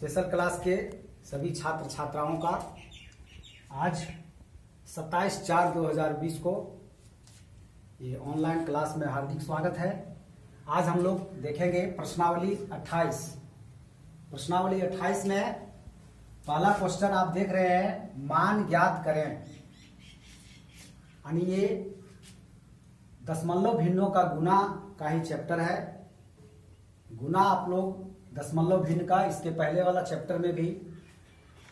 Special class के सभी छात्र छात्राओं का आज 27/4/2020 को ये ऑनलाइन क्लास में हार्दिक स्वागत है। आज हम लोग देखेंगे प्रश्नावली 28। प्रश्नावली 28 में पहला क्वेश्चन आप देख रहे हैं, मान ज्ञात करें। यानी ये दशमलव भिन्नों का गुना का ही चैप्टर है। गुना आप लोग दशमलव भिन्न का इसके पहले वाला चैप्टर में भी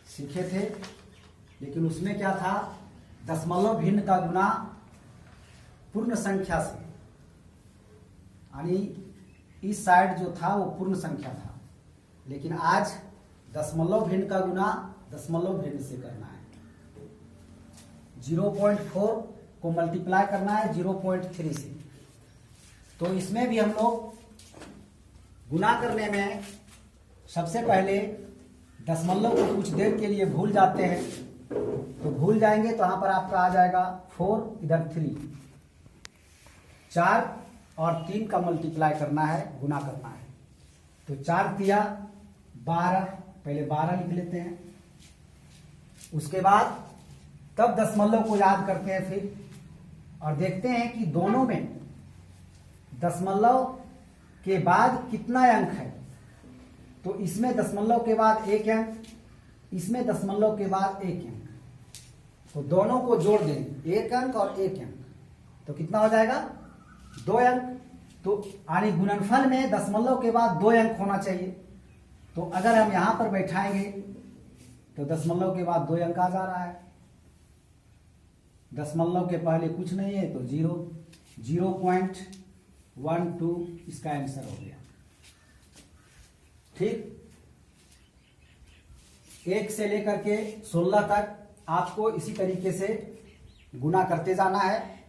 सीखे थे, लेकिन उसमें क्या था, दशमलव भिन्न का गुना पूर्ण संख्या से, यानी इस साइड जो था वो पूर्ण संख्या था, लेकिन आज दशमलव भिन्न का गुना दशमलव भिन्न से करना है। 0.4 को मल्टीप्लाई करना है 0.3 से। तो इसमें भी हम लोग गुना करने में सबसे पहले दशमलव को कुछ देर के लिए भूल जाते हैं, तो भूल जाएंगे तो यहां पर आपका आ जाएगा 4, इधर 3, 4 और 3 का मल्टीप्लाई करना है, गुना करना है। तो 4 तिया 12, पहले 12 लिख लेते हैं। उसके बाद तब दशमलव को याद करते हैं फिर, और देखते हैं कि दोनों में दशमलव के बाद कितना अंक है। तो इसमें दशमलव के बाद 1 अंक, इसमें दशमलव के बाद 1 अंक, तो दोनों को जोड़ देंगे, 1 अंक और 1 अंक, तो कितना हो जाएगा 2 अंक। तो यानी गुणनफल में दशमलव के बाद 2 अंक होना चाहिए। तो अगर हम यहां पर बैठाएंगे तो दशमलव के बाद 2 अंक आ जा रहा है, दशमलव के पहले कुछ नहीं है तो 0.12 इसका आंसर हो गया। ठीक, 1 से लेकर के 16 तक आपको इसी तरीके से गुना करते जाना है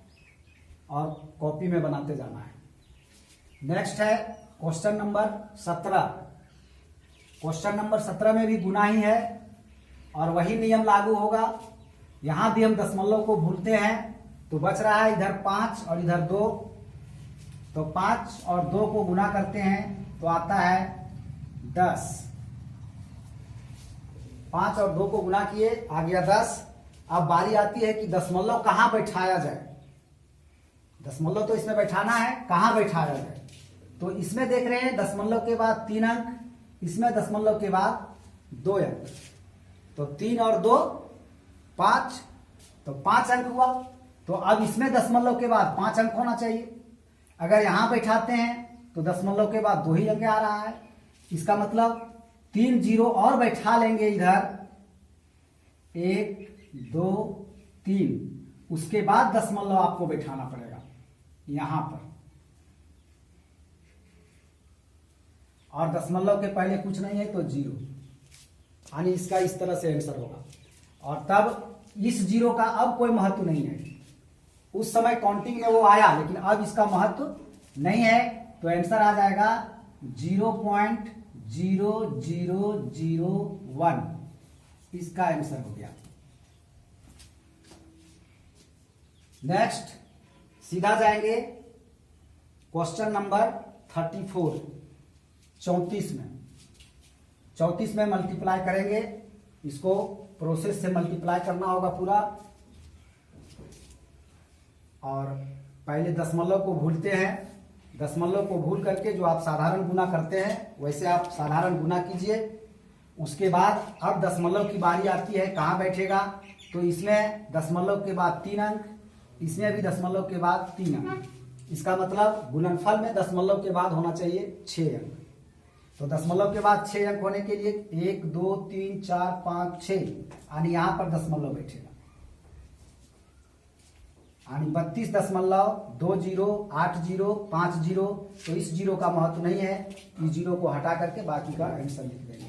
और कॉपी में बनाते जाना है। नेक्स्ट है क्वेश्चन नंबर 17। क्वेश्चन नंबर 17 में भी गुना ही है और वही नियम लागू होगा। यहां भी हम दशमलव को भूलते हैं, तो बच रहा है इधर 5 और इधर 2, तो 5 और 2 को गुना करते हैं तो आता है 10। 5 और 2 को गुना किए, आ गया 10। अब बारी आती है कि दशमलव कहां बैठाया जाए। दशमलव तो इसमें बैठाना है, कहां बैठाया जाए। तो इसमें देख रहे हैं दशमलव के बाद 3 अंक, इसमें दशमलव के बाद 2 अंक, तो 3 और 2 5, तो 5 अंक हुआ। तो अब इसमें दशमलव के बाद 5 अंक होना चाहिए। अगर यहां बैठाते हैं तो दशमलव के बाद 2 ही अंक आ रहा है, इसका मतलब 3 जीरो और बैठा लेंगे इधर, 1 2 3, उसके बाद दशमलव आपको बैठाना पड़ेगा यहां पर, और दशमलव के पहले कुछ नहीं है तो 0, यानी इसका इस तरह से आंसर होगा। और तब इस 0 का अब कोई महत्व नहीं है। उस समय काउंटिंग में वो आया, लेकिन अब इसका महत्व नहीं है, तो आंसर आ जाएगा 0.0001, इसका आंसर हो गया। नेक्स्ट सीधा जाएंगे क्वेश्चन नंबर 34, 34 में। 34 में मल्टीप्लाई करेंगे, इसको प्रोसेस से मल्टीप्लाई करना होगा पूरा, और पहले दशमलव को भूलते हैं। दशमलव को भूल करके जो आप साधारण गुना करते हैं वैसे आप साधारण गुना कीजिए। उसके बाद अब दशमलव की बारी आती है, कहाँ बैठेगा। तो इसमें दशमलव के बाद 3 अंक, इसमें भी दशमलव के बाद 3 अंक, इसका मतलब गुणनफल में दशमलव के बाद होना चाहिए 6 अंक। तो दशमलव के बाद 6 अंक होने के लिए 1 2 3 4 5 6, यानी यहां पर दशमलव बैठेगा, यानी 32.208050। तो इस 0 का महत्व नहीं है, इस 0 को हटा करके बाकी का आंसर लिख देंगे।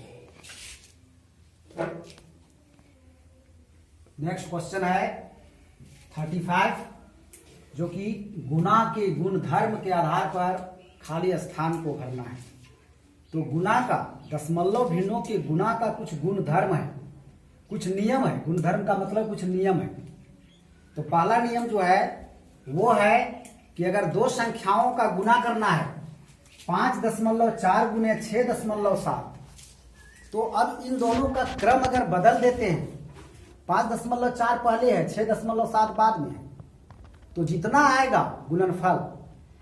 नेक्स्ट क्वेश्चन है 35, जो कि गुना के गुणधर्म के आधार पर खाली स्थान को भरना है। तो गुना का, दशमलव भिन्नों के गुना का कुछ गुणधर्म है, कुछ नियम है। गुणधर्म का मतलब कुछ नियम है। तो पहला नियम जो है वो है कि अगर 2 संख्याओं का गुना करना है, 5.4 गुने 6.7, तो अब इन दोनों का क्रम अगर बदल देते हैं, 5.4 पहले है, 6.7 बाद में है, तो जितना आएगा गुणनफल,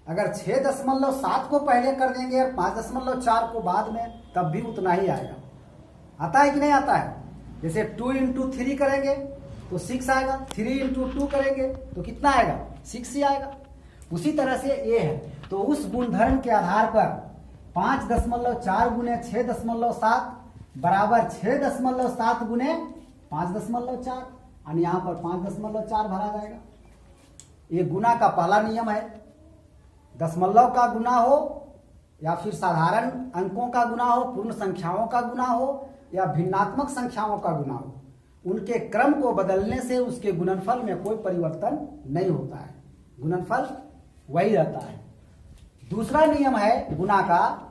अगर 6.7 को पहले कर देंगे और 5.4 को बाद में, तब भी उतना ही आएगा। आता है कि नहीं आता है? जैसे 2 × 3 करेंगे तो 6 आएगा, 3 × 2 करेंगे तो कितना आएगा? 6 ही आएगा। उसी तरह से ये है। तो उस गुणधर्म के आधार पर 5.4 गुने 6.7 बराबर 6.7 गुने 5.4, और यहाँ पर 5.4 भरा जाएगा। ये गुना का पहला नियम है। दशमलव का गुना हो या फिर साधारण अंकों का गुना हो, पूर्ण संख्याओं का गुना हो या भिन्नात्मक संख्याओं का गुना हो, उनके क्रम को बदलने से उसके गुणनफल में कोई परिवर्तन नहीं होता है, गुणनफल वही रहता है। दूसरा नियम है गुना का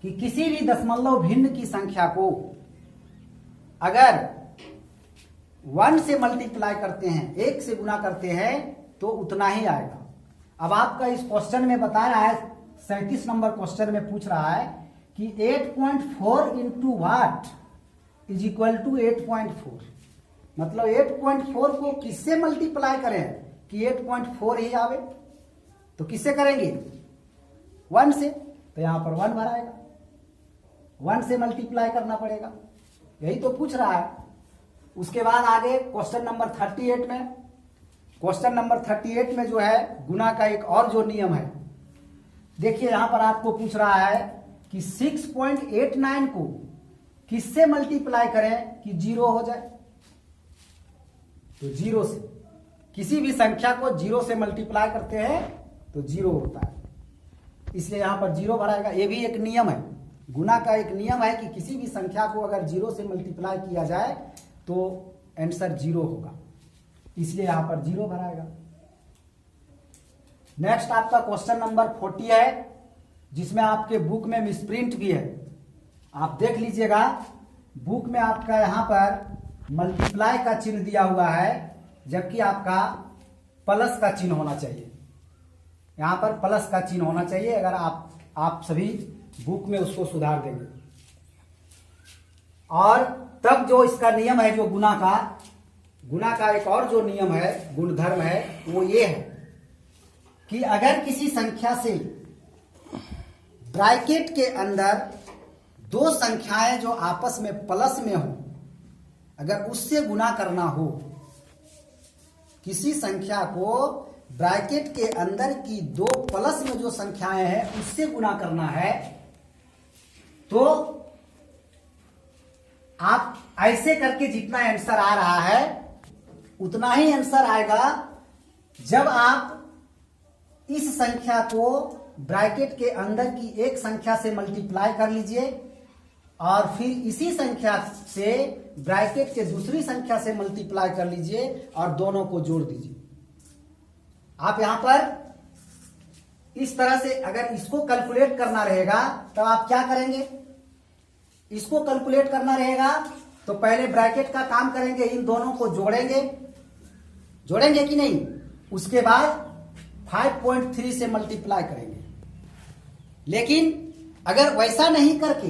कि किसी भी दशमलव भिन्न की संख्या को अगर 1 से मल्टीप्लाई करते हैं, 1 से गुना करते हैं, तो उतना ही आएगा। अब आपका इस क्वेश्चन में बता रहा है, 37 नंबर क्वेश्चन में पूछ रहा है कि 8.4 into what is equal to 8.4, मतलब 8.4 को किससे मल्टीप्लाई करें कि 8.4 ही आवे? तो किससे करेंगे? 1 से। तो यहां पर 1 भराएगा, 1 से मल्टीप्लाई करना पड़ेगा, यही तो पूछ रहा है। उसके बाद आगे क्वेश्चन नंबर 38 में, क्वेश्चन नंबर 38 में जो है गुना का एक और जो नियम है, देखिए यहां पर आपको पूछ रहा है कि 6.89 को किससे मल्टीप्लाई करें कि 0 हो जाए? तो 0 से, किसी भी संख्या को 0 से मल्टीप्लाई करते हैं तो 0 होता है, इसलिए यहां पर 0 भराएगा। ये भी एक नियम है, गुना का एक नियम है कि किसी भी संख्या को अगर 0 से मल्टीप्लाई किया जाए तो आंसर 0 होगा, इसलिए यहां पर 0 भराएगा। नेक्स्ट आपका क्वेश्चन नंबर 40 है, जिसमें आपके बुक में मिसप्रिंट भी है, आप देख लीजिएगा। बुक में आपका यहां पर मल्टीप्लाई का चिन्ह दिया हुआ है, जबकि आपका प्लस का चिन्ह होना चाहिए, यहां पर प्लस का चिन्ह होना चाहिए। अगर आप सभी बुक में उसको सुधार देंगे, और तब जो इसका नियम है, जो गुना का एक और जो नियम है, गुणधर्म है, वो ये है कि अगर किसी संख्या से ब्रैकेट के अंदर दो संख्याएं जो आपस में प्लस में हो, अगर उससे गुना करना हो, किसी संख्या को ब्रैकेट के अंदर की दो प्लस में जो संख्याएं हैं उससे गुना करना है, तो आप ऐसे करके जितना आंसर आ रहा है उतना ही आंसर आएगा जब आप इस संख्या को ब्रैकेट के अंदर की एक संख्या से मल्टीप्लाई कर लीजिए और फिर इसी संख्या से ब्रैकेट के दूसरी संख्या से मल्टीप्लाई कर लीजिए और दोनों को जोड़ दीजिए। आप यहां पर इस तरह से अगर इसको कैलकुलेट करना रहेगा तो आप क्या करेंगे? इसको कैलकुलेट करना रहेगा तो पहले ब्रैकेट का काम करेंगे, इन दोनों को जोड़ेंगे कि नहीं, उसके बाद 5.3 से मल्टीप्लाई करेंगे। लेकिन अगर वैसा नहीं करके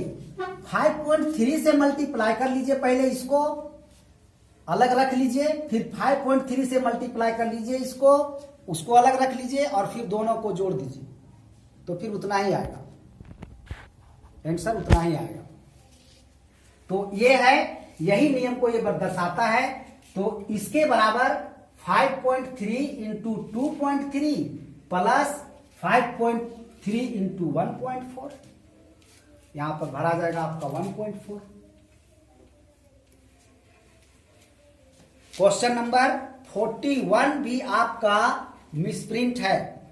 5.3 से मल्टीप्लाई कर लीजिए, पहले इसको अलग रख लीजिए, फिर 5.3 से मल्टीप्लाई कर लीजिए इसको, उसको अलग रख लीजिए और फिर दोनों को जोड़ दीजिए, तो फिर उतना ही आएगा, आंसर उतना ही आएगा। तो ये है, यही नियम को ये दर्शाता है। तो इसके बराबर 5.3 इंटू 2.3 प्लस 5.3 इंटू 1.4, यहां पर भरा जाएगा आपका 1.4। क्वेश्चन नंबर 41 भी आपका मिसप्रिंट है,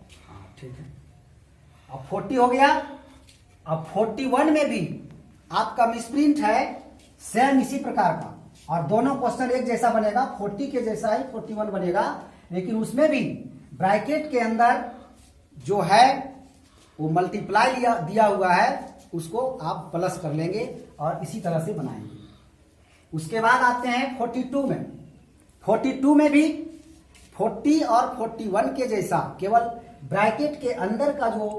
ठीक है। अब 40 हो गया, अब 41 में भी आपका मिसप्रिंट है, सेम इसी प्रकार का, और दोनों क्वेश्चन एक जैसा बनेगा, 40 के जैसा ही 41 बनेगा, लेकिन उसमें भी ब्रैकेट के अंदर जो है वो मल्टीप्लाई दिया हुआ है, उसको आप प्लस कर लेंगे और इसी तरह से बनाएंगे। उसके बाद आते हैं 42 में। 42 में भी 40 और 41 के जैसा, केवल ब्रैकेट के अंदर का जो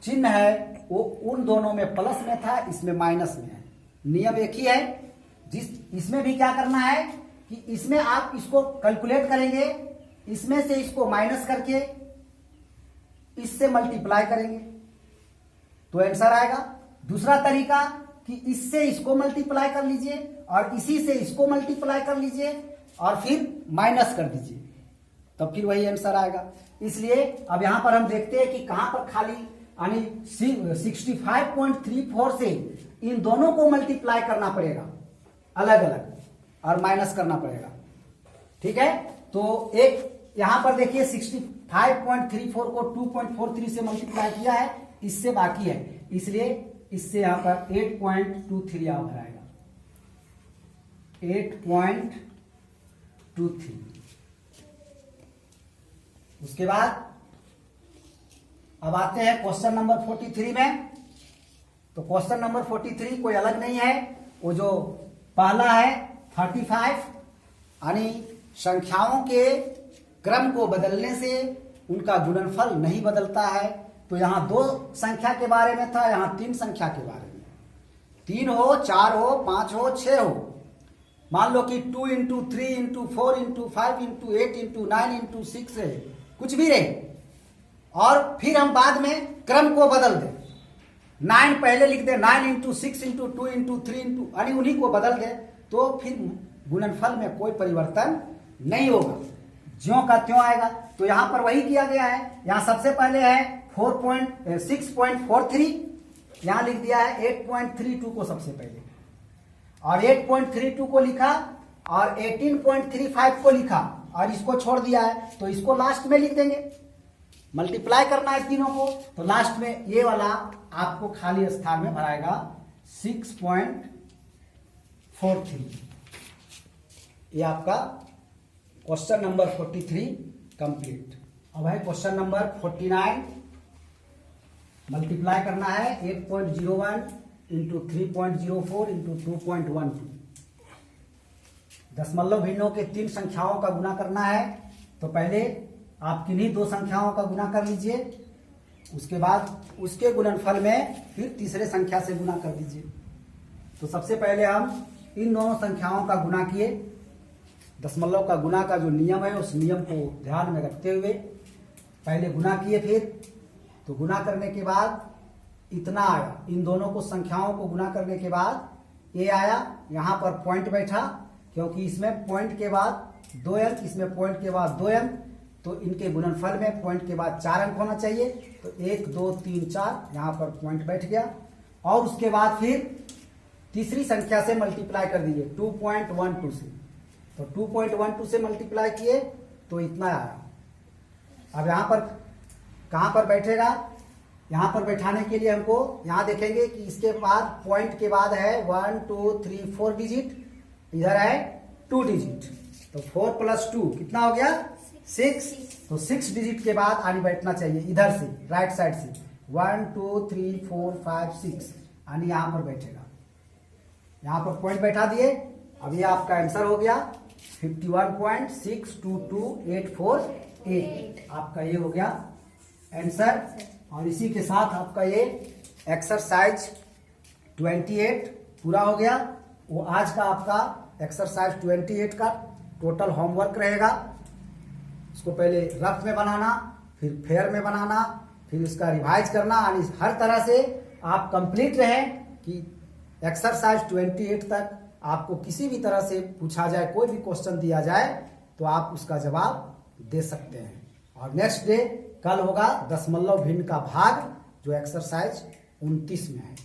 चिन्ह है वो उन दोनों में प्लस में था, इसमें माइनस में है, नियम एक ही है। इसमें भी क्या करना है कि इसमें आप इसको कैलकुलेट करेंगे, इसमें से इसको माइनस करके इससे मल्टीप्लाई करेंगे तो आंसर आएगा। दूसरा तरीका कि इससे इसको मल्टीप्लाई कर लीजिए और इसी से इसको मल्टीप्लाई कर लीजिए और फिर माइनस कर दीजिए, तब फिर वही आंसर आएगा। इसलिए अब यहां पर हम देखते हैं कि कहां पर खाली यानी 65.34 से इन दोनों को मल्टीप्लाई करना पड़ेगा अलग अलग और माइनस करना पड़ेगा। ठीक है, तो एक यहां पर देखिए 65.34 को 2.43 से मल्टीप्लाई किया है, इससे बाकी है, इसलिए इससे यहां पर 8.23 आ आएगा, 8.23। उसके बाद अब आते हैं क्वेश्चन नंबर 43 में। तो क्वेश्चन नंबर 43 कोई अलग नहीं है, वो जो पहला है 35 यानी संख्याओं के क्रम को बदलने से उनका गुणनफल नहीं बदलता है। तो यहां 2 संख्या के बारे में था, यहां 3 संख्या के बारे में, 3 हो, 4 हो, 5 हो, 6 हो। मान लो कि 2 into 3 into 4 into 5 into 8 into 9 into 6 है, कुछ भी रहे, और फिर हम बाद में क्रम को बदल दें, 9 पहले लिख दे, 9 इंटू 6 इंटू 2 इंटू 3 इंटू यानी उन्हीं को बदल दे, तो फिर गुणनफल में कोई परिवर्तन नहीं होगा, ज्यों का त्यों आएगा। तो यहां पर वही किया गया है। यहां सबसे पहले है 6.43, यहां लिख दिया है 8.32 को सबसे पहले, और 8.32 को लिखा और 18.35 को लिखा और इसको छोड़ दिया है, तो इसको लास्ट में लिख देंगे। मल्टीप्लाई करना है तीनों को, तो लास्ट में ये वाला आपको खाली स्थान में भराएगा 6.43। ये आपका क्वेश्चन नंबर 43 कंप्लीट। अब है क्वेश्चन नंबर 49। मल्टीप्लाई करना है 8.01 इंटू 3.04 इंटू 2.12। दशमलव भिन्नों के 3 संख्याओं का गुना करना है। तो पहले आप किन्हीं 2 संख्याओं का गुना कर लीजिए, उसके बाद उसके गुणनफल में फिर तीसरे संख्या से गुना कर दीजिए। तो सबसे पहले हम इन दोनों संख्याओं का गुना किए। दशमलव का गुना का जो नियम है उस नियम को ध्यान में रखते हुए पहले गुना किए, फिर तो गुना करने के बाद इतना आया। इन दोनों को संख्याओं को गुना करने के बाद ये आया, यहाँ पर पॉइंट बैठा, क्योंकि इसमें पॉइंट के बाद 2 अंक, इसमें पॉइंट के बाद 2 अंक, तो इनके गुणनफल में पॉइंट के बाद 4 अंक होना चाहिए। तो 1 2 3 4 यहाँ पर पॉइंट बैठ गया। और उसके बाद फिर तीसरी संख्या से मल्टीप्लाई कर दीजिए 2.12 से। तो 2.12 से मल्टीप्लाई किए तो इतना आया। अब यहाँ पर कहाँ पर बैठेगा, यहाँ पर बैठाने के लिए हमको यहाँ देखेंगे कि इसके बाद पॉइंट के बाद है 1 2 3 4 डिजिट, इधर है 2 डिजिट, तो 4 + 2 कितना हो गया 6। तो 6 डिजिट के बाद आनी बैठना चाहिए इधर से, राइट साइड से, 1 2 3 4 5 6 आनी यहाँ पर बैठेगा। यहाँ पर पॉइंट बैठा दिए। अब ये आपका आंसर हो गया 51.622848। आपका ये हो गया आंसर। और इसी के साथ आपका ये एक्सरसाइज 28 पूरा हो गया। वो आज का आपका एक्सरसाइज 28 का टोटल होमवर्क रहेगा। इसको पहले रफ में बनाना, फिर फेयर में बनाना, फिर इसका रिवाइज करना, और हर तरह से आप कंप्लीट रहें कि एक्सरसाइज 28 तक आपको किसी भी तरह से पूछा जाए, कोई भी क्वेश्चन दिया जाए तो आप उसका जवाब दे सकते हैं। और नेक्स्ट डे कल होगा दशमलव भिन्न का भाग, जो एक्सरसाइज 29 में है।